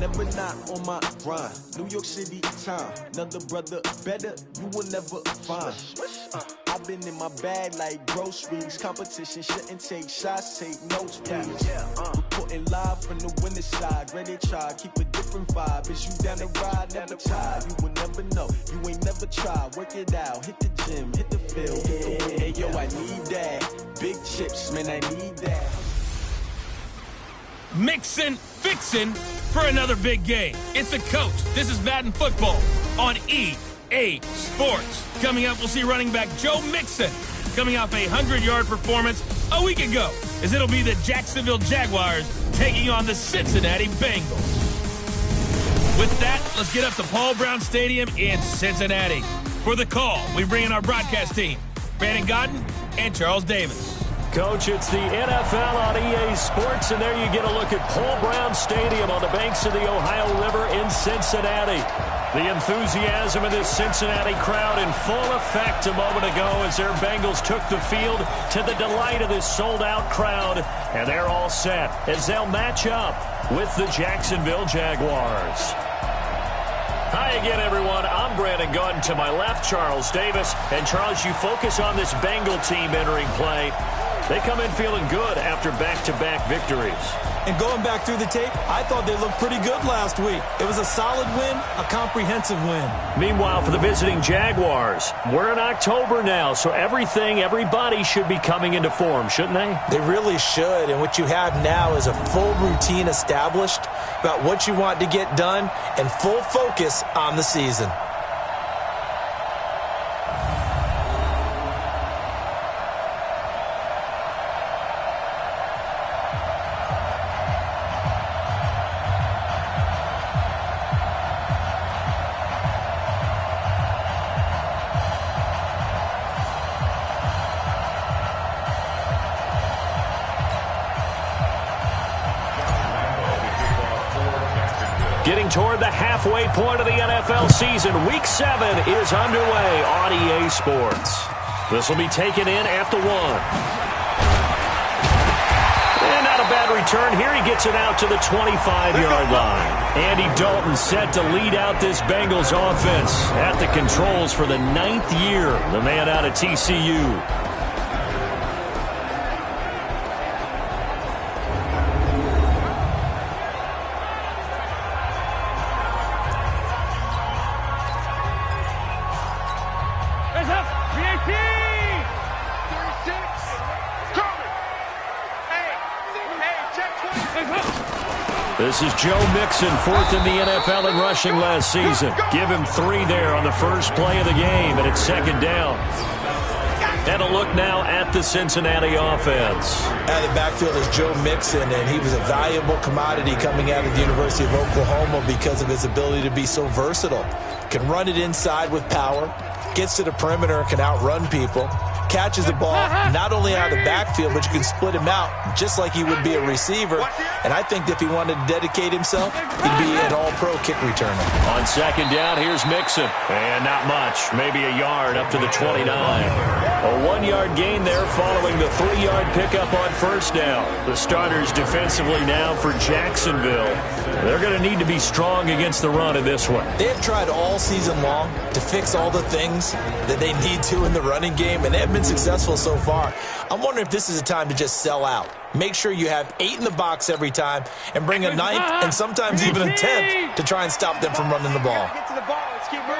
never not on my grind. New York City time, another brother better, you will never find. I've been in my bag like groceries. Competition shouldn't take shots, take notes, please. Reporting live from the winter side. Ready to try, keep a different vibe. Is you down the ride, never tired. You will never know, you ain't never tried. Work it out, hit the gym, hit the field. Hey yo, I need that. Big chips, man, I need that. Mixin', fixin' for another big game. It's the coach. This is Madden Football on EA Sports. Coming up, we'll see running back Joe Mixon coming off a 100-yard performance a week ago, as it'll be the Jacksonville Jaguars taking on the Cincinnati Bengals. With that, let's get up to Paul Brown Stadium in Cincinnati. For the call, we bring in our broadcast team, Brandon Godden and Charles Davis. Coach, it's the NFL on EA Sports, and there you get a look at Paul Brown Stadium on the banks of the Ohio River in Cincinnati. The enthusiasm of this Cincinnati crowd in full effect a moment ago as their Bengals took the field to the delight of this sold-out crowd, and they're all set as they'll match up with the Jacksonville Jaguars. Hi again, everyone. I'm Brandon Gunn. To my left, Charles Davis. And Charles, you focus on this Bengal team entering play. They come in feeling good after back-to-back victories. And going back through the tape, I thought they looked pretty good last week. It was a solid win, a comprehensive win. Meanwhile, for the visiting Jaguars, we're in October now, so everybody should be coming into form, shouldn't they? They really should, and what you have now is a full routine established about what you want to get done and full focus on the season. Getting toward the halfway point of the NFL season, Week 7 is underway on EA Sports. This will be taken in at the 1. And not a bad return here. He gets it out to the 25-yard line. Andy Dalton set to lead out this Bengals offense at the controls for the 9th year. The man out of TCU. This is Joe Mixon, 4th in the NFL in rushing last season. Give him 3 there on the first play of the game, and it's 2nd down. And a look now at the Cincinnati offense. At the backfield is Joe Mixon, and he was a valuable commodity coming out of the University of Oklahoma because of his ability to be so versatile. Can run it inside with power, gets to the perimeter, can outrun people, catches the ball not only out of the backfield, but you can split him out just like he would be a receiver. And I think if he wanted to dedicate himself, he'd be an all-pro kick returner. On 2nd down, here's Mixon. And not much, maybe a yard up to the 29. A 1-yard gain there following the 3-yard pickup on 1st down. The starters defensively now for Jacksonville. They're going to need to be strong against the run in this one. They have tried all season long to fix all the things that they need to in the running game, and they have been successful so far. I'm wondering if this is a time to just sell out. Make sure you have 8 in the box every time and bring a 9th and sometimes even a 10th to try and stop them from running the ball. Get to the ball. Let's keep moving.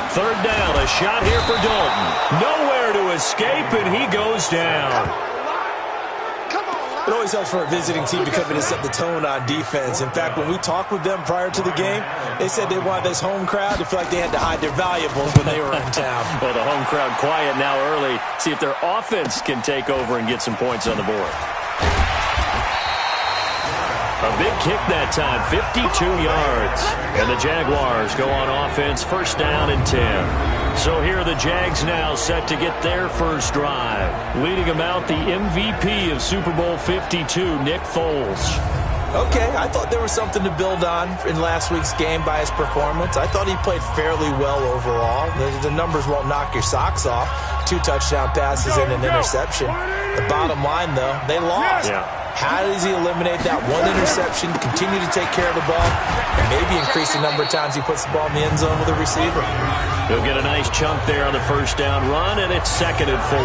3rd down, a shot here for Dalton. Nowhere to escape, and he goes down. It always helps for a visiting team to come in and set the tone on defense. In fact, when we talked with them prior to the game, they said they wanted this home crowd to feel like they had to hide their valuables when they were in town. Well, the home crowd quiet now early. See if their offense can take over and get some points on the board. A big kick that time, 52 yards. And the Jaguars go on offense, 1st down and 10. So here are the Jags now set to get their first drive. Leading them out, the MVP of Super Bowl 52, Nick Foles. Okay, I thought there was something to build on in last week's game by his performance. I thought he played fairly well overall. The numbers won't knock your socks off. 2 touchdown passes and an interception. The bottom line, though, they lost. Yeah. How does he eliminate that one interception, continue to take care of the ball, and maybe increase the number of times he puts the ball in the end zone with a receiver? He'll get a nice chunk there on the first down run, and it's 2nd and 4.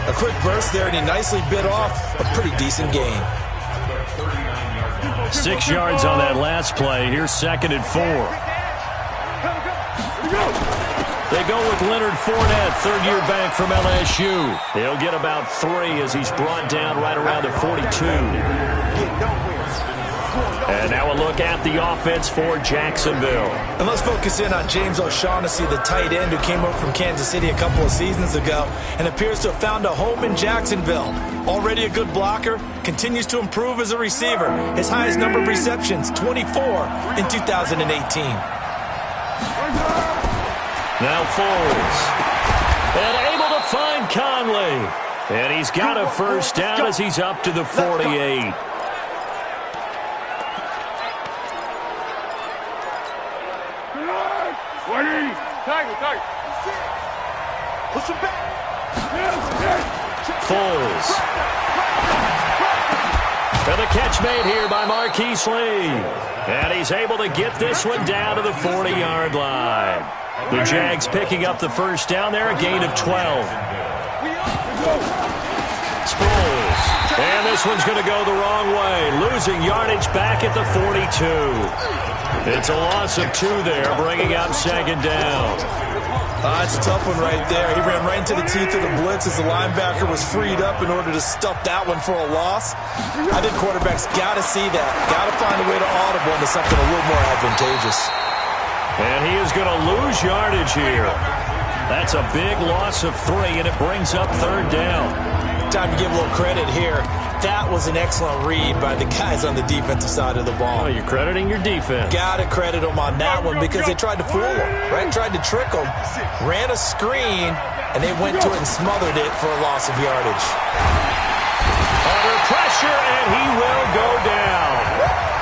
A quick burst there, and he nicely bit off a pretty decent gain. 6 yards on that last play. Here's 2nd and 4. They go with Leonard Fournette, third-year back from LSU. He'll get about 3 as he's brought down right around the 42. And now a look at the offense for Jacksonville. And let's focus in on James O'Shaughnessy, the tight end who came over from Kansas City a couple of seasons ago and appears to have found a home in Jacksonville. Already a good blocker, continues to improve as a receiver. His highest number of receptions, 24 in 2018. Now Foles. And able to find Conley. And he's got a first down as he's up to the 48. Push him back. Foles. And the catch made here by Marquise Lee. And he's able to get this one down to the 40-yard line. The Jags picking up the first down there, a gain of 12. Sproles. And this one's going to go the wrong way, losing yardage back at the 42. It's a loss of 2 there, bringing up 2nd down. It's a tough one right there. He ran right into the teeth of the blitz as the linebacker was freed up in order to stuff that one for a loss. I think quarterbacks got to see that. Got to find a way to audible into something a little more advantageous. And he is going to lose yardage here. That's a big loss of 3, and it brings up 3rd down. Time to give a little credit here. That was an excellent read by the guys on the defensive side of the ball. Oh, you're crediting your defense. Got to credit them on that one because they tried to fool him, right? Tried to trick him, ran a screen, and they went to it and smothered it for a loss of yardage. Under pressure, and he will go down.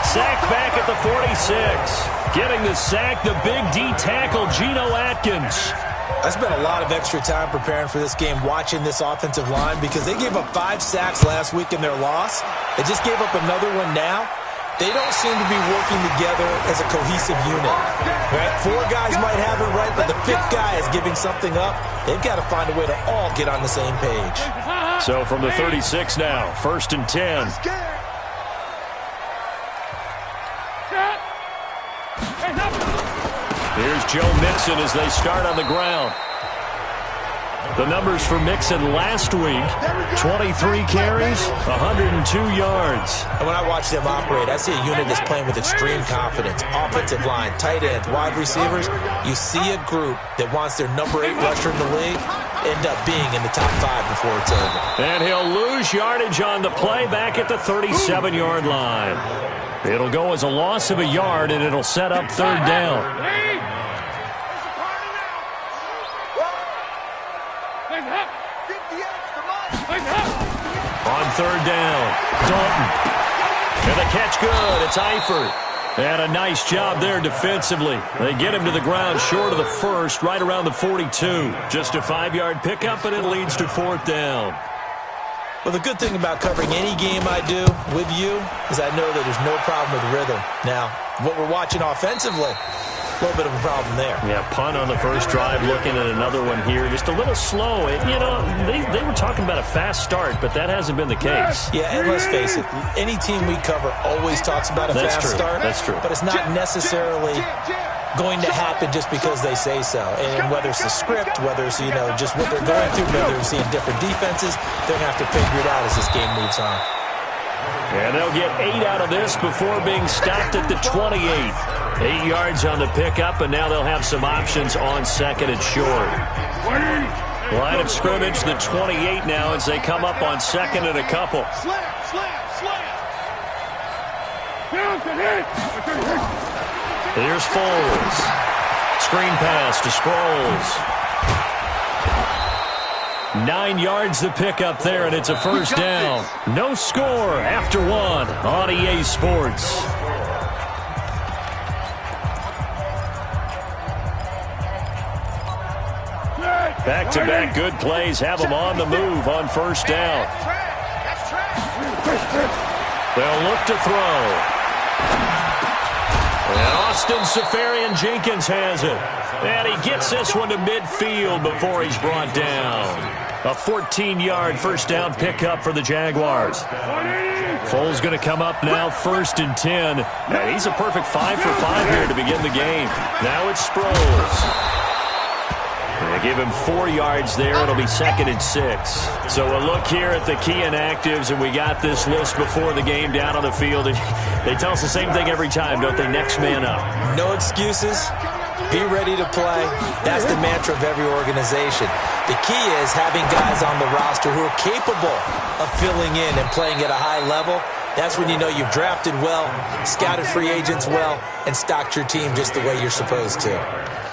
Sacked back at the 46. Getting the sack, the big D tackle, Geno Atkins. I spent a lot of extra time preparing for this game watching this offensive line because they gave up 5 sacks last week in their loss. They just gave up another one now. They don't seem to be working together as a cohesive unit. Right? 4 guys might have it right, but the 5th guy is giving something up. They've got to find a way to all get on the same page. So from the 36 now, 1st and 10. Here's Joe Mixon as they start on the ground. The numbers for Mixon last week, 23 carries, 102 yards. And when I watch them operate, I see a unit that's playing with extreme confidence. Offensive line, tight ends, wide receivers. You see a group that wants their number 8 rusher in the league end up being in the top 5 before it's over. And he'll lose yardage on the play back at the 37-yard line. It'll go as a loss of a yard, and it'll set up 3rd down. On 3rd down, Dalton. And the catch good. It's Eifert. And a nice job there defensively. They get him to the ground short of the 1st, right around the 42. Just a 5-yard pickup, and it leads to 4th down. Well, the good thing about covering any game I do with you is I know that there's no problem with rhythm. Now, what we're watching offensively, a little bit of a problem there. Yeah, punt on the first drive, looking at another one here. Just a little slow. You know, they were talking about a fast start, but that hasn't been the case. Yeah, and let's face it, any team we cover always talks about a fast start. That's true. But it's not necessarily going to happen just because they say so. And whether it's the script, whether it's, you know, just what they're going through, whether they're seeing different defenses, they're going to have to figure it out as this game moves on. And they'll get 8 out of this before being stopped at the 28. 8 yards on the pickup, and now they'll have some options on 2nd and short. Line of scrimmage, the 28 now as they come up on 2nd and a couple. Here's Foles. Screen pass to Sproles. 9 yards the pickup there, and it's a first down. No score after 1 on EA Sports. Back-to-back good plays have them on the move on first down. They'll look to throw. And Austin Seferian-Jenkins has it. And he gets this one to midfield before he's brought down. A 14-yard first down pickup for the Jaguars. Foles going to come up now, 1st and 10. And he's a perfect 5 for 5 here to begin the game. Now it's Sproles. They give him 4 yards there. It'll be 2nd and 6. So a look here at the key inactives, and we got this list before the game down on the field. They tell us the same thing every time, don't they? Next man up. No excuses. Be ready to play. That's the mantra of every organization. The key is having guys on the roster who are capable of filling in and playing at a high level. That's when you know you've drafted well, scouted free agents well, and stocked your team just the way you're supposed to.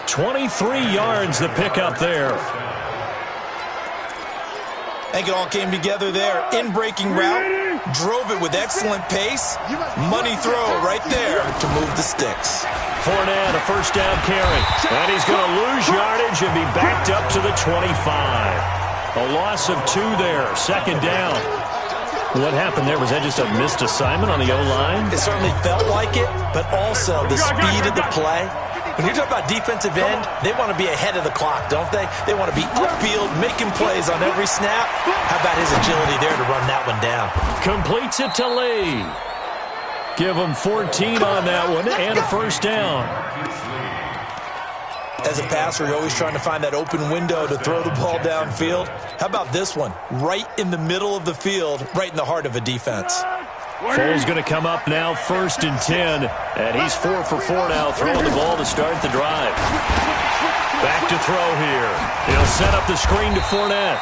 23 yards the pickup there. I think it all came together there. In-breaking route, drove it with excellent pace. Money throw right there to move the sticks. Fournette, a first down carry. And he's going to lose yardage and be backed up to the 25. A loss of 2 there, 2nd down. What happened there? Was that just a missed assignment on the O-line? It certainly felt like it, but also the speed of the play. When you're talking about defensive end, they want to be ahead of the clock, don't they? They want to be upfield, making plays on every snap. How about his agility there to run that one down? Completes it to Lee. Give him 14 on that one and a first down. As a passer, you're always trying to find that open window to throw the ball downfield. How about this one? Right in the middle of the field, right in the heart of a defense. Foles going to come up now, 1st and 10. And he's 4 for 4 now, throwing the ball to start the drive. Back to throw here. He'll set up the screen to Fournette.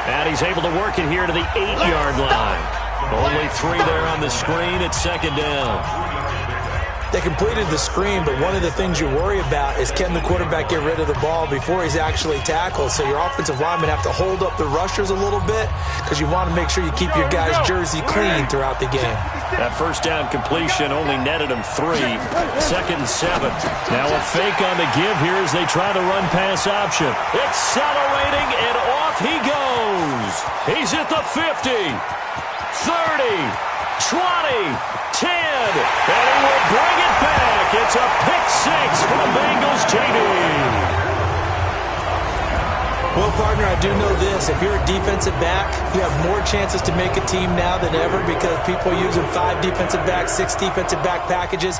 And he's able to work it here to the 8-yard line. Only 3 there on the screen at 2nd down. They completed the screen, but one of the things you worry about is can the quarterback get rid of the ball before he's actually tackled. So your offensive linemen have to hold up the rushers a little bit because you want to make sure you keep your guy's jersey clean throughout the game. That first down completion only netted him 3. 2nd and 7. Now a fake on the give here as they try to run pass option. Accelerating, and off he goes. He's at the 50, 30, 20, 10, and he will bring it back. It's a pick 6 for the Bengals, JD. Well, partner, I do know this. If you're a defensive back, you have more chances to make a team now than ever because people are using 5 defensive backs, 6 defensive back packages.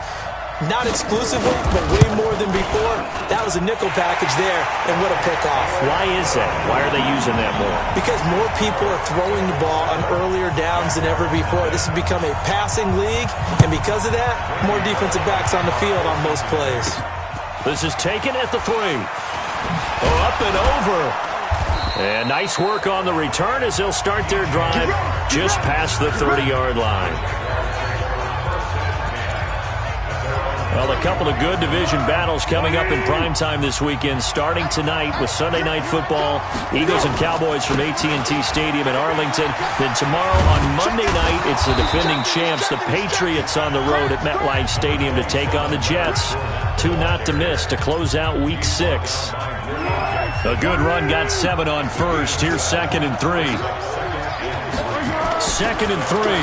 Not exclusively, but way more than before. That was a nickel package there, and what a pickoff. Why is that? Why are they using that more? Because more people are throwing the ball on earlier downs than ever before. This has become a passing league, and because of that, more defensive backs on the field on most plays. This is taken at the 3. Oh, up and over. And nice work on the return as they'll start their drive just past the 30-yard line. Well, a couple of good division battles coming up in primetime this weekend, starting tonight with Sunday Night Football, Eagles and Cowboys from AT&T Stadium in Arlington. Then tomorrow on Monday night, it's the defending champs, the Patriots, on the road at MetLife Stadium to take on the Jets. 2 not to miss to close out Week 6. A good run, got 7 on first. Here's 2nd and 3. 2nd and 3.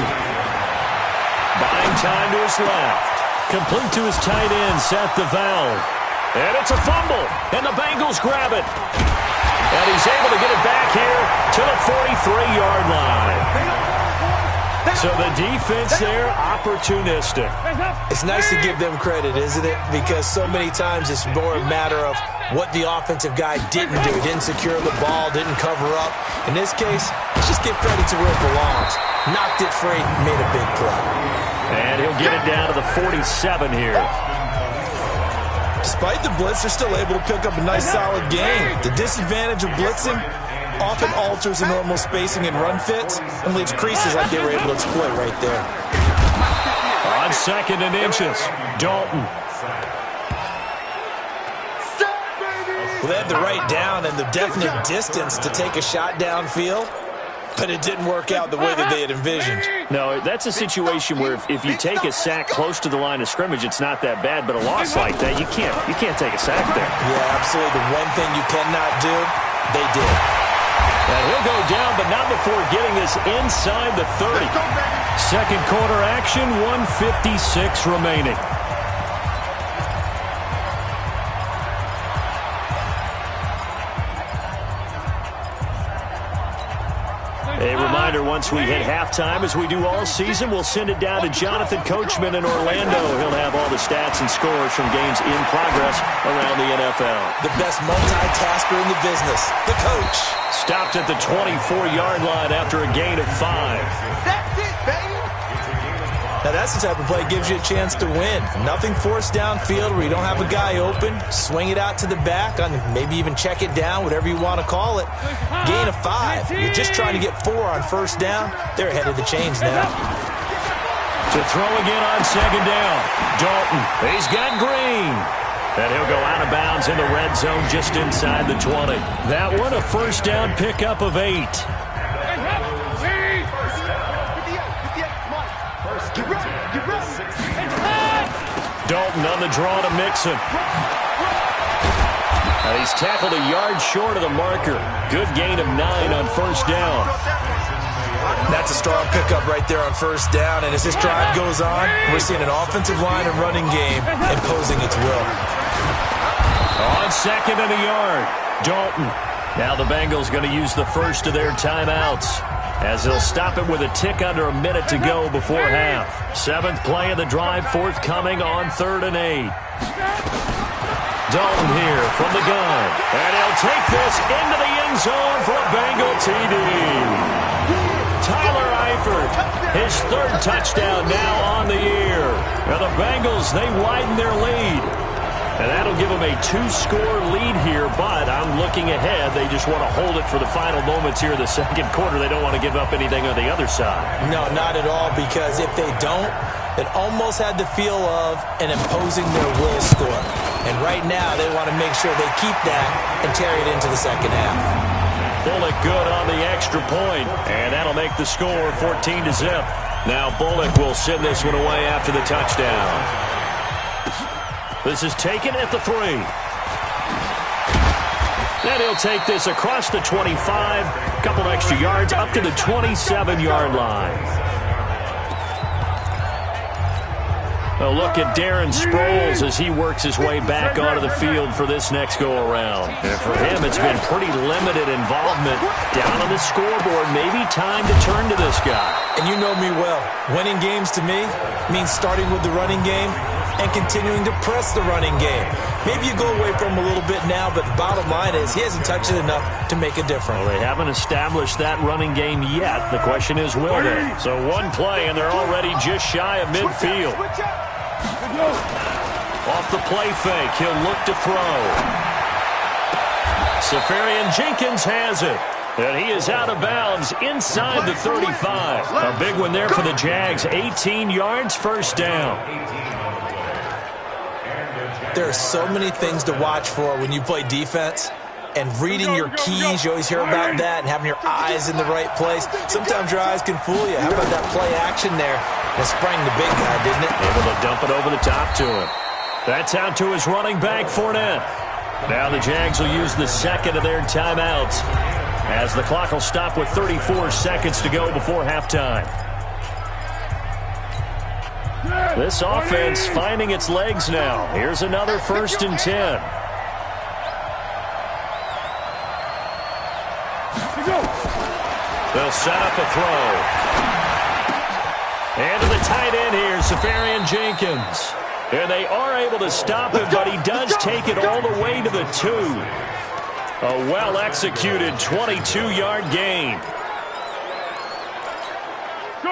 Buying time to his left. Complete to his tight end, Seth the Valve. And it's a fumble, and the Bengals grab it. And he's able to get it back here to the 43-yard line. So the defense there, opportunistic. It's nice to give them credit, isn't it? Because so many times it's more a matter of what the offensive guy didn't do. He didn't secure the ball, didn't cover up. In this case, let's just give credit to where it belongs. Knocked it free, made a big play. And he'll get it down to the 47 here. Despite the blitz, they're still able to pick up a nice, solid gain. The disadvantage of blitzing often alters the normal spacing and run fits and leaves creases like they were able to exploit right there. On 2nd and inches, Dalton. Well, they had the right down and the definite distance to take a shot downfield, but it didn't work out the way that they had envisioned. No, that's a situation where if you take a sack close to the line of scrimmage, it's not that bad. But a loss like that, you can't take a sack there. Yeah, absolutely. The one thing you cannot do, they did. And he'll go down, but not before getting this inside the 30. Second quarter action, 1:56 remaining. A reminder, once we hit halftime, as we do all season, we'll send it down to Jonathan Coachman in Orlando. He'll have all the stats and scores from games in progress around the NFL. The best multitasker in the business, the coach. Stopped at the 24-yard line after a gain of 5. That's it, baby. Now, that's the type of play that gives you a chance to win. Nothing forced downfield where you don't have a guy open. Swing it out to the back, maybe even check it down, whatever you want to call it. Gain of 5. You're just trying to get 4 on first down. They're ahead of the chains now. To throw again on second down. Dalton, he's got Green. And he'll go out of bounds in the red zone just inside the 20. That one a first down pickup of 8. Dalton on the draw to Mixon. And he's tackled a yard short of the marker. Good gain of 9 on first down. That's a strong pickup right there on first down. And as this drive goes on, we're seeing an offensive line and running game imposing its will. On second and a yard, Dalton. Now the Bengals going to use the first of their timeouts, as they'll stop it with a tick under a minute to go before half. 7th play of the drive forthcoming on 3rd and 8. Dalton here from the gun. And he'll take this into the end zone for a Bengal TD. Tyler Eifert, his 3rd touchdown now on the year. Now the Bengals, they widen their lead. And that'll give them a 2-score lead here, but I'm looking ahead. They just want to hold it for the final moments here in the second quarter. They don't want to give up anything on the other side. No, not at all, because if they don't, it almost had the feel of an imposing their will score. And right now, they want to make sure they keep that and carry it into the second half. Bullock good on the extra point, and that'll make the score 14-0. Now Bullock will send this one away after the touchdown. This is taken at the 3. Then he'll take this across the 25, a couple extra yards up to the 27-yard line. A look at Darren Sproles as he works his way back onto the field for this next go-around. And for him, it's been pretty limited involvement down on the scoreboard. Maybe time to turn to this guy. And you know me well. Winning games to me means starting with the running game and continuing to press the running game. Maybe you go away from him a little bit now, but the bottom line is he hasn't touched it enough to make a difference. Well, they haven't established that running game yet. The question is, will they? So one play, and they're already just shy of midfield. Off the play fake, he'll look to throw. Safarian Jenkins has it. And he is out of bounds inside the 35. A big one there for the Jags. 18 yards, first down. There are so many things to watch for when you play defense. And reading your keys, you always hear about that, and having your eyes in the right place. Sometimes your eyes can fool you. How about that play action there? It sprang the big guy, didn't it? Able to dump it over the top to him. That's out to his running back, Fournette. Now the Jags will use the second of their timeouts, as the clock will stop with 34 seconds to go before halftime. This offense finding its legs now. Here's another 1st and 10. They'll set up a throw. And to the tight end here, Safarian Jenkins. And they are able to stop him, but he does take it all the way to the 2. A well-executed 22-yard gain.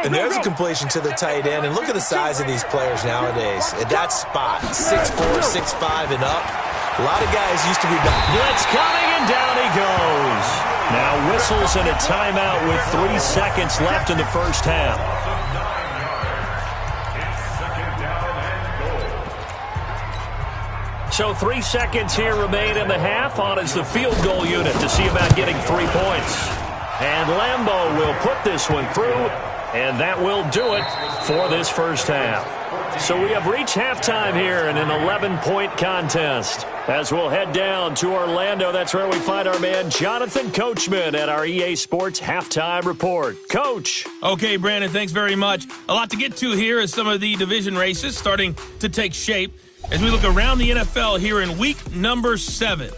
And there's a completion to the tight end. And look at the size of these players nowadays. At that spot, 6'4", 6'5", and up. A lot of guys used to be back. Blitz coming, and down he goes. Now whistles and a timeout with 3 seconds left in the first half. So 3 seconds here remain in the half. On is the field goal unit to see about getting 3 points. And Lambeau will put this one through And that will do it for this first half. So we have reached halftime here in an 11-point contest. As we'll head down to Orlando, that's where we find our man Jonathan Coachman at our EA Sports Halftime Report. Coach. Okay, Brandon, thanks very much. A lot to get to here as some of the division races starting to take shape as we look around the NFL here in week number 7.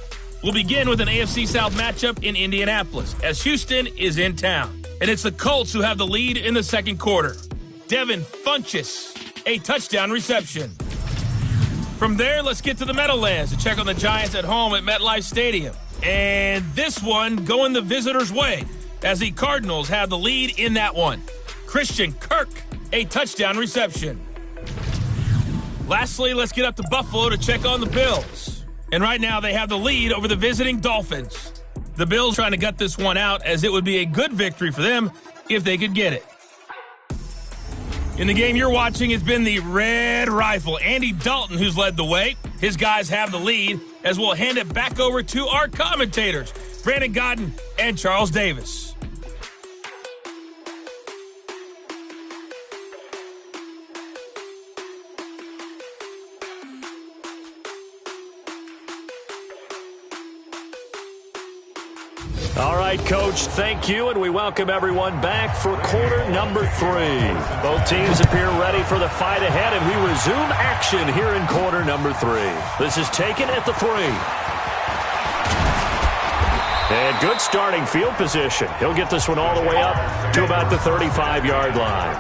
We'll begin with an AFC South matchup in Indianapolis as Houston is in town. And it's the Colts who have the lead in the second quarter. Devin Funchess, a touchdown reception. From there, let's get to the Meadowlands to check on the Giants at home at MetLife Stadium. And this one going the visitors' way as the Cardinals have the lead in that one. Christian Kirk, a touchdown reception. Lastly, let's get up to Buffalo to check on the Bills. And right now, they have the lead over the visiting Dolphins. The Bills trying to gut this one out as it would be a good victory for them if they could get it. In the game you're watching, it's been the Red Rifle, Andy Dalton, who's led the way. His guys have the lead as we'll hand it back over to our commentators, Brandon Godden and Charles Davis. All right, Coach, thank you, and we welcome everyone back for quarter number 3. Both teams appear ready for the fight ahead, and we resume action here in quarter number 3. This is taken at the 3. And good starting field position. He'll get this one all the way up to about the 35-yard line.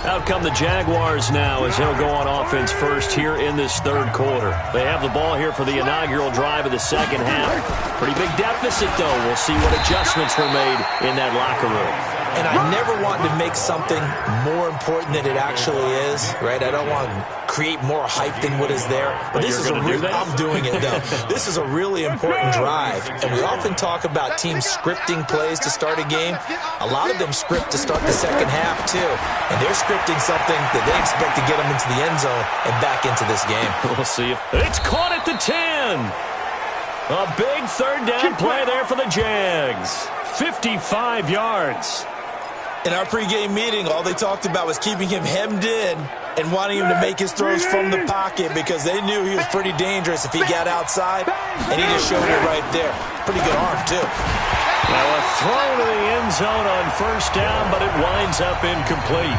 Out come the Jaguars now as he'll go on offense first here in this third quarter. They have the ball here for the inaugural drive of the second half. Pretty big deficit, though. We'll see what adjustments were made in that locker room. And I never want to make something more important than it actually is, right? I don't want to create more hype than what is there. But this is I'm doing it, though. This is a really important drive. And we often talk about teams scripting plays to start a game. A lot of them script to start the second half, too. And they're scripting something that they expect to get them into the end zone and back into this game. We'll see if it's caught at the 10. A big third down play there for the Jags. 55 yards. In our pregame meeting, all they talked about was keeping him hemmed in and wanting him to make his throws from the pocket because they knew he was pretty dangerous if he got outside, and he just showed it right there. Pretty good arm, too. Now a throw to the end zone on first down, but it winds up incomplete.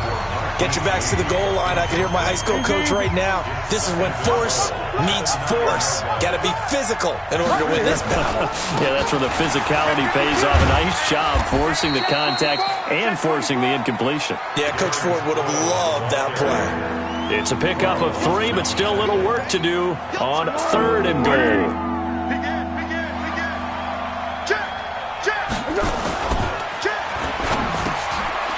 Get your backs to the goal line. I can hear my high school coach right now. This is when force meets force. Got to be physical in order to win this battle. Yeah, that's where the physicality pays off. A nice job forcing the contact and forcing the incompletion. Yeah, Coach Ford would have loved that play. It's a pickup of 3, but still a little work to do on third and goal.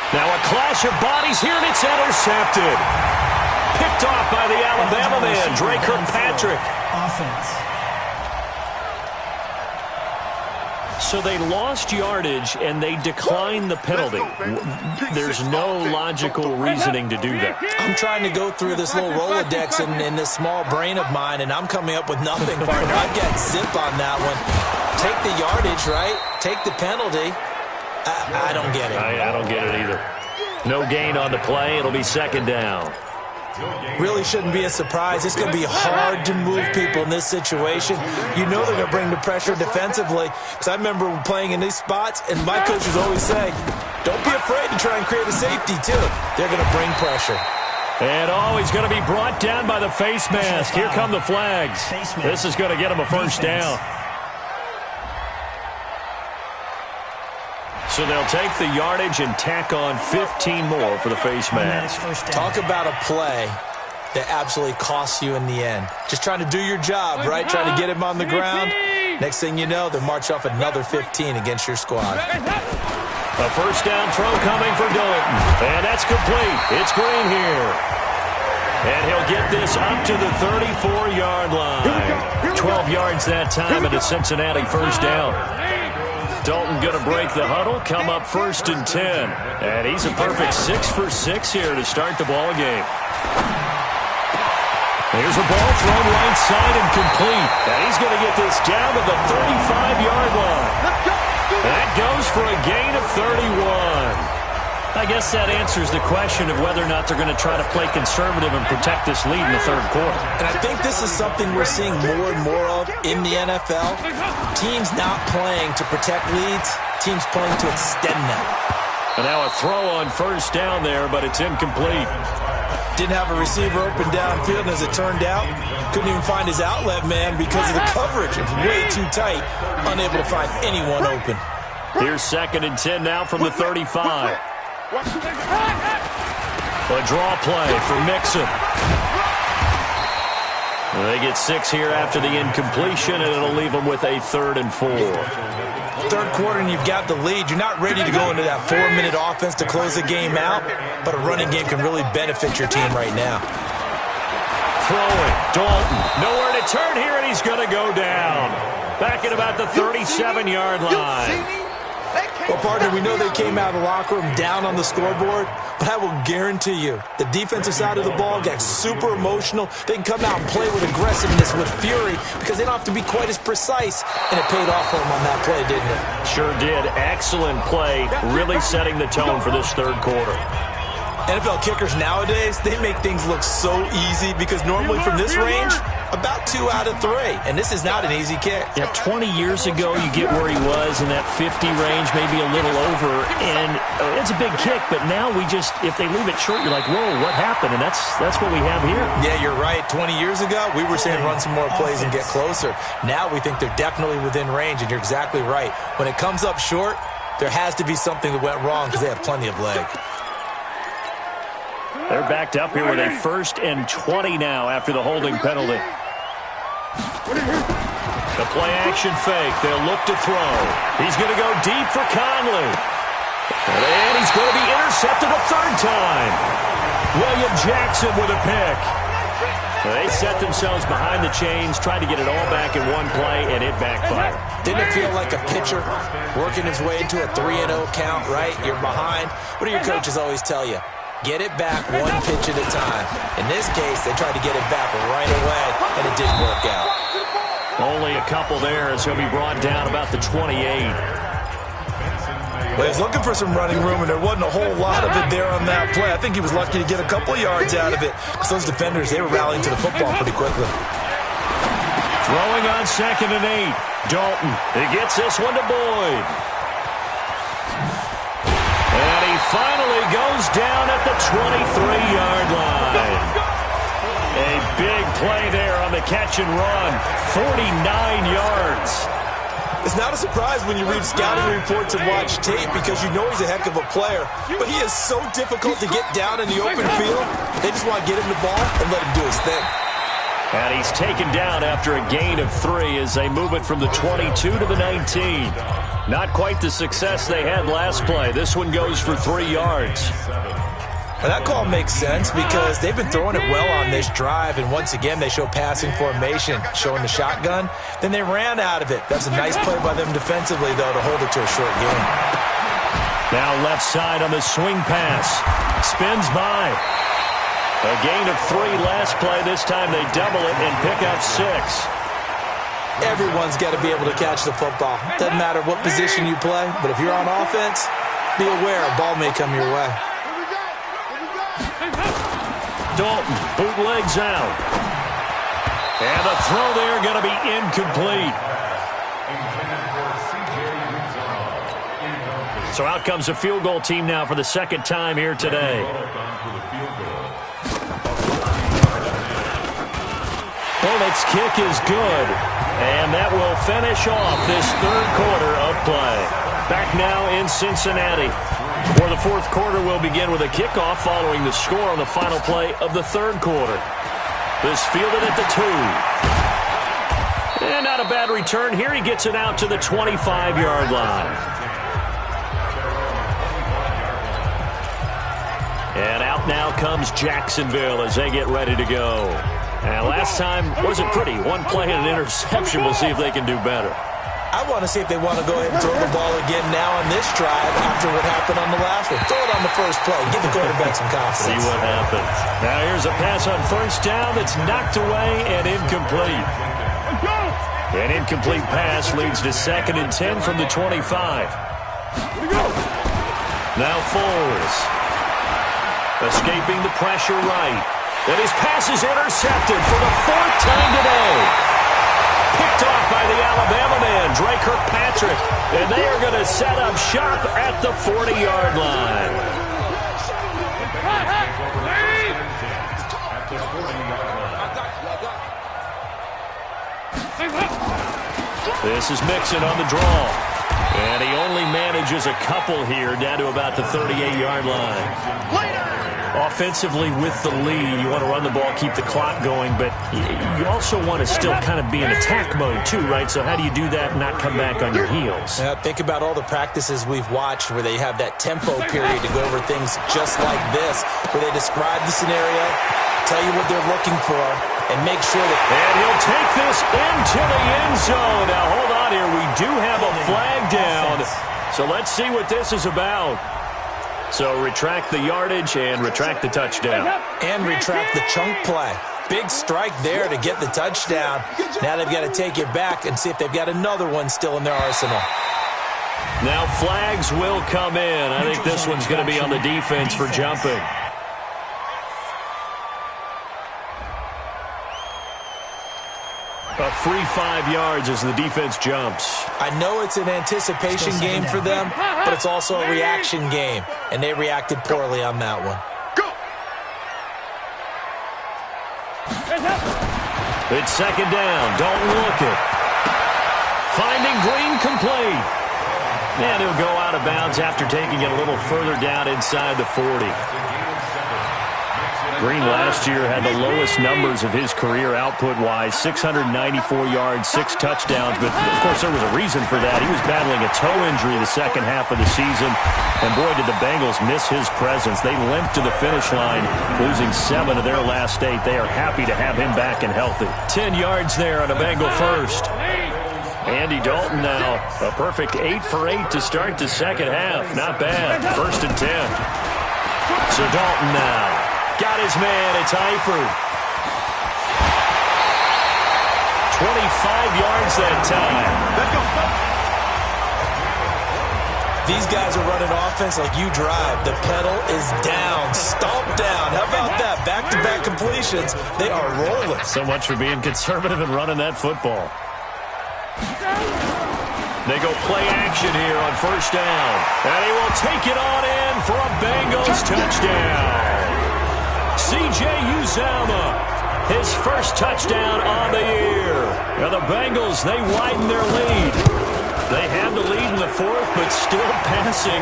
Now a clash of bodies here, and it's intercepted. Picked off by the Alabama man, Dre Kirkpatrick. Offense. So they lost yardage, and they declined the penalty. There's no logical reasoning to do that. I'm trying to go through this little Rolodex in this small brain of mine, and I'm coming up with nothing, partner. I've got zip on that one. Take the yardage, right? Take the penalty. I don't get it. I don't get it either. No gain on the play. It'll be second down. Really shouldn't be a surprise. It's going to be hard to move people in this situation. You know they're going to bring the pressure defensively. Because I remember playing in these spots, and my coaches always say, don't be afraid to try and create a safety, too. They're going to bring pressure. And he's going to be brought down by the face mask. Here come the flags. This is going to get him a first down. So they'll take the yardage and tack on 15 more for the face mask. Talk about a play that absolutely costs you in the end. Just trying to do your job, right? Trying to get him on the ground. Next thing you know, they'll march off another 15 against your squad. A first down throw coming for Dalton. And that's complete. It's Green here. And he'll get this up to the 34-yard line. 12 yards that time at a Cincinnati first down. Dalton going to break the huddle, come up first and 10. And he's a perfect 6 for 6 here to start the ball game. Here's a ball thrown right side and complete. And he's going to get this down to the 35-yard line. That goes for a gain of 31. I guess that answers the question of whether or not they're going to try to play conservative and protect this lead in the third quarter. And I think this is something we're seeing more and more of in the NFL. Teams not playing to protect leads, teams playing to extend them. And now a throw on first down there, but it's incomplete. Didn't have a receiver open downfield, and as it turned out, couldn't even find his outlet man because of the coverage. It was way too tight, unable to find anyone open. Here's 2nd and 10 now from the 35. A draw play for Mixon. They get 6 here after the incompletion, and it'll leave them with a 3rd and 4. Third quarter, and you've got the lead. You're not ready to go into that 4-minute offense to close the game out, but a running game can really benefit your team right now. Throwing, Dalton, nowhere to turn here, and he's going to go down. Back at about the 37-yard line. Well, partner, we know they came out of the locker room down on the scoreboard, but I will guarantee you the defensive side of the ball got super emotional. They can come out and play with aggressiveness, with fury, because they don't have to be quite as precise, and it paid off for them on that play, didn't it? Sure did. Excellent play, really setting the tone for this third quarter. NFL kickers nowadays, they make things look so easy because normally from this range, about 2 out of 3. And this is not an easy kick. Yeah, 20 years ago, you get where he was in that 50 range, maybe a little over. And it's a big kick, but now we just, if they leave it short, you're like, whoa, what happened? And that's what we have here. Yeah, you're right. 20 years ago, we were saying run some more plays and get closer. Now we think they're definitely within range, and you're exactly right. When it comes up short, there has to be something that went wrong because they have plenty of leg. They're backed up here with a 1st and 20 now after the holding penalty. The play-action fake. They'll look to throw. He's going to go deep for Conley. And he's going to be intercepted a 3rd time. William Jackson with a pick. They set themselves behind the chains, tried to get it all back in one play, and it backfired. Didn't it feel like a pitcher working his way into a 3-0 count, right? You're behind. What do your coaches always tell you? Get it back one pitch at a time. In this case, they tried to get it back right away, and it didn't work out. Only a couple there as he'll be brought down about the 28. Well, he was looking for some running room, and there wasn't a whole lot of it there on that play. I think he was lucky to get a couple of yards out of it because those defenders, they were rallying to the football pretty quickly. Throwing on 2nd and 8. Dalton. He gets this one to Boyd. And he finally goes down at the 23-yard line. A big play there on the catch and run. 49 yards. It's not a surprise when you read scouting reports and watch tape because you know he's a heck of a player. But he is so difficult to get down in the open field. They just want to get him the ball and let him do his thing. And he's taken down after a gain of 3 as they move it from the 22 to the 19. Not quite the success they had last play. This one goes for 3 yards. Well, that call makes sense because they've been throwing it well on this drive, and once again they show passing formation, showing the shotgun. Then they ran out of it. That's a nice play by them defensively, though, to hold it to a short game. Now left side on the swing pass. Spins by. A gain of 3 last play. This time they double it and pick up 6. Everyone's got to be able to catch the football. Doesn't matter what position you play, but if you're on offense, be aware a ball may come your way. Dalton bootlegs out. And the throw there going to be incomplete. So out comes the field goal team now for the 2nd time here today. Bullett's kick is good. And that will finish off this 3rd quarter of play. Back now in Cincinnati. For the 4th quarter, we'll begin with a kickoff following the score on the final play of the 3rd quarter. This fielded at the 2. And not a bad return here. He gets it out to the 25-yard line. And out now comes Jacksonville as they get ready to go. And last time wasn't pretty. One play and an interception. We'll see if they can do better. I want to see if they want to go ahead and throw the ball again now on this drive after what happened on the last one. Throw it on the first play. Give the quarterback some confidence. See what happens. Now here's a pass on 1st down that's knocked away and incomplete. An incomplete pass leads to 2nd and 10 from the 25. Now Foles. Escaping the pressure right. And his pass is intercepted for the 4th time today. Picked off by the Alabama man, Dre Kirkpatrick. And they are going to set up shop at the 40-yard line. This is Mixon on the draw. And he only manages a couple here down to about the 38-yard line. Offensively with the lead, you want to run the ball, keep the clock going, but you also want to still kind of be in attack mode too, right? So how do you do that and not come back on your heels? Think about all the practices we've watched where they have that tempo period to go over things just like this, where they describe the scenario, tell you what they're looking for, and make sure that... And he'll take this into the end zone. Now, hold on here. We do have a flag down. So let's see what this is about. So retract the yardage and retract the touchdown. And retract the chunk play. Big strike there to get the touchdown. Now they've got to take it back and see if they've got another one still in their arsenal. Now flags will come in. I think this one's going to be on the defense for jumping. A free 5 yards as the defense jumps. I know it's an anticipation game for them, but it's also a reaction game, and they reacted poorly on that one. It's 2nd down. Don't look it. Finding Green complete. And he'll go out of bounds after taking it a little further down inside the 40. Green last year had the lowest numbers of his career output-wise, 694 yards, 6 touchdowns. But, of course, there was a reason for that. He was battling a toe injury the second half of the season. And, boy, did the Bengals miss his presence. They limped to the finish line, losing 7 of their last 8. They are happy to have him back and healthy. 10 yards there on a Bengal first. Andy Dalton now, a perfect 8 for 8 to start the second half. Not bad. 1st and 10. So Dalton now. Got his man. It's Eifert. 25 yards that time. These guys are running offense like you drive. The pedal is down. Stomp down. How about that? Back-to-back completions. They are rolling. So much for being conservative and running that football. They go play action here on 1st down. And he will take it on in for a Bengals touchdown. C.J. Uzomah, his first touchdown on the year. Now the Bengals, they widen their lead. They have the lead in the 4th, but still passing.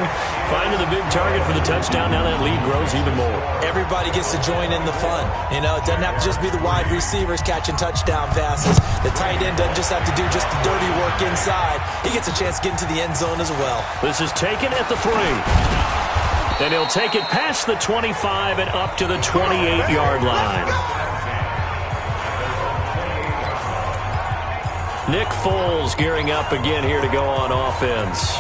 Finding the big target for the touchdown. Now that lead grows even more. Everybody gets to join in the fun. You know, it doesn't have to just be the wide receivers catching touchdown passes. The tight end doesn't just have to do just the dirty work inside. He gets a chance to get into the end zone as well. This is taken at the 3. And he'll take it past the 25 and up to the 28-yard line. Nick Foles gearing up again here to go on offense.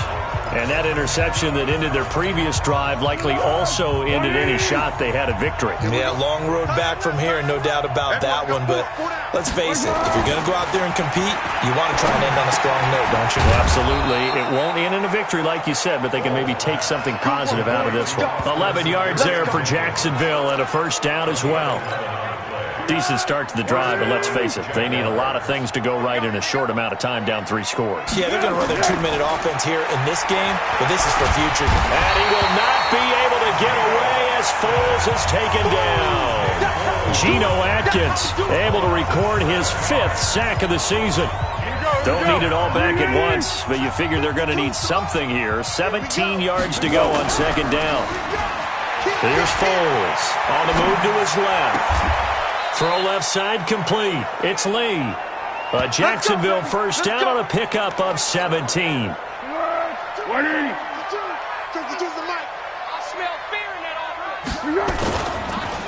And that interception that ended their previous drive likely also ended any shot they had at victory. Yeah, long road back from here, no doubt about that one. But let's face it, if you're going to go out there and compete, you want to try and end on a strong note, don't you? Absolutely. It won't end in a victory, like you said, but they can maybe take something positive out of this one. 11 yards there for Jacksonville and a 1st down as well. Decent start to the drive, but let's face it, they need a lot of things to go right in a short amount of time, down 3 scores. Yeah, they're going to run their 2-minute offense here in this game, but this is for future. And he will not be able to get away as Foles is taken down. Geno Atkins able to record his 5th sack of the season. Don't need it all back at once, but you figure they're going to need something here. 17 yards to go on 2nd down. Here's Foles on the move to his left. Throw left side complete. It's Lee. A Jacksonville 1st down on a pickup of 17.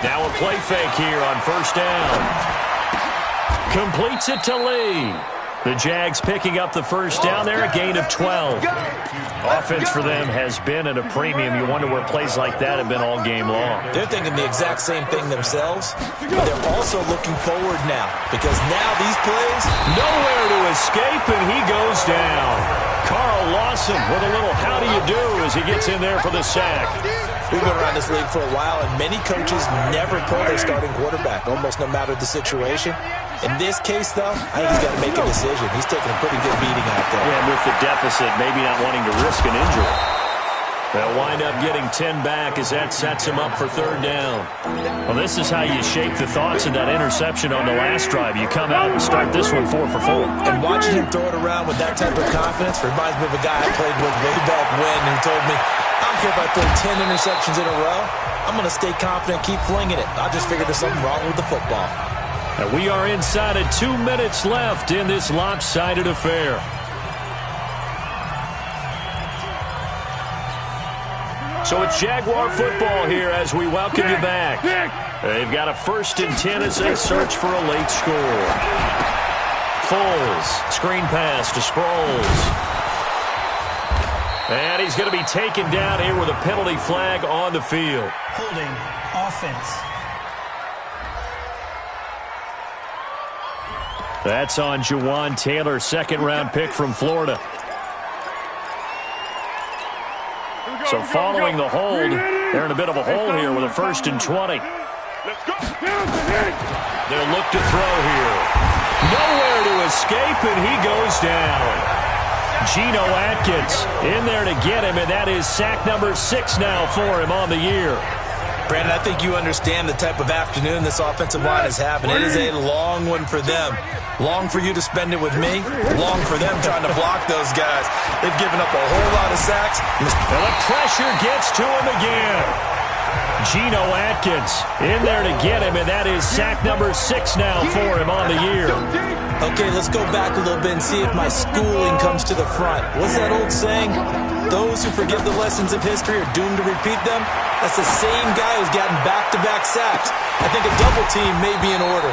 Now a play fake here on 1st down. Completes it to Lee. The Jags picking up the first down there, a gain of 12. Offense for them has been at a premium. You wonder where plays like that have been all game long. They're thinking the exact same thing themselves, but they're also looking forward now because now these plays... Nowhere to escape, and he goes down. Carl Lawson with a little how do you do as he gets in there for the sack. We've been around this league for a while, and many coaches never pull their starting quarterback, almost no matter the situation. In this case, though, I think he's got to make a decision. He's taking a pretty good beating out there. Yeah, and with the deficit, maybe not wanting to risk an injury. They'll wind up getting 10 back as that sets him up for third down. Well, this is how you shape the thoughts of that interception on the last drive. You come out and start this one 4 for 4. And watching him throw it around with that type of confidence reminds me of a guy I played with way back when who told me, I don't care if I throw 10 interceptions in a row. I'm going to stay confident, keep flinging it. I just figured there's something wrong with the football. And we are inside of 2 minutes left in this lopsided affair. So it's Jaguar football here as we welcome you back. They've got a 1st and 10 as they search for a late score. Foles, screen pass to Sproles. And he's going to be taken down here with a penalty flag on the field. Holding offense. That's on Jawan Taylor, 2nd-round pick from Florida. So following the hold, they're in a bit of a hole here with a 1st and 20. They'll look to throw here. Nowhere to escape, and he goes down. Geno Atkins in there to get him, and that is sack number 6 now for him on the year. Brandon, I think you understand the type of afternoon this offensive line is having. It is a long one for them. Long for you to spend it with me. Long for them trying to block those guys. They've given up a whole lot of sacks. And the pressure gets to him again. Geno Atkins in there to get him, and that is sack number 6 now for him on the year. Okay, let's go back a little bit and see if my schooling comes to the front. What's that old saying? Those who forget the lessons of history are doomed to repeat them. That's the same guy who's gotten back-to-back sacks. I think a double team may be in order.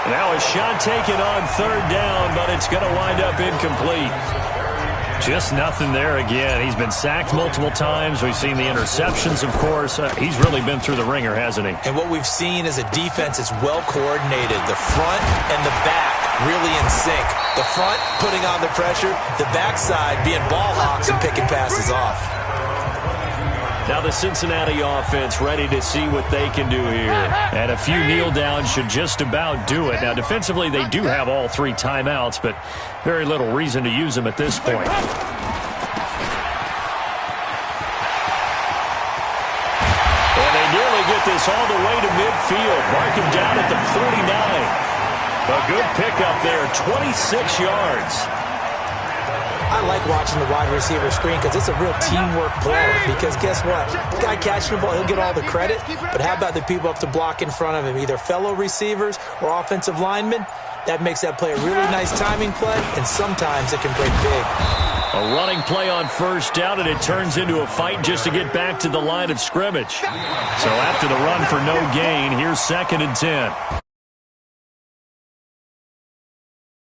Now a shot taken on 3rd down, but it's going to wind up incomplete. Just nothing there again. He's been sacked multiple times. We've seen the interceptions, of course. He's really been through the ringer, hasn't he? And what we've seen is a defense that's well coordinated. The front and the back really in sync. The front putting on the pressure, the backside being ball hawks and picking passes off. Now the Cincinnati offense ready to see what they can do here. And a few kneel downs should just about do it. Now defensively they do have all 3 timeouts, but very little reason to use them at this point. And they nearly get this all the way to midfield. Mark him down at the 49. A good pickup there, 26 yards. I like watching the wide receiver screen because it's a real teamwork play. Because guess what? The guy catching the ball, he'll get all the credit. But how about the people up to block in front of him, either fellow receivers or offensive linemen? That makes that play a really nice timing play, and sometimes it can break big. A running play on 1st down, and it turns into a fight just to get back to the line of scrimmage. So after the run for no gain, here's 2nd and 10.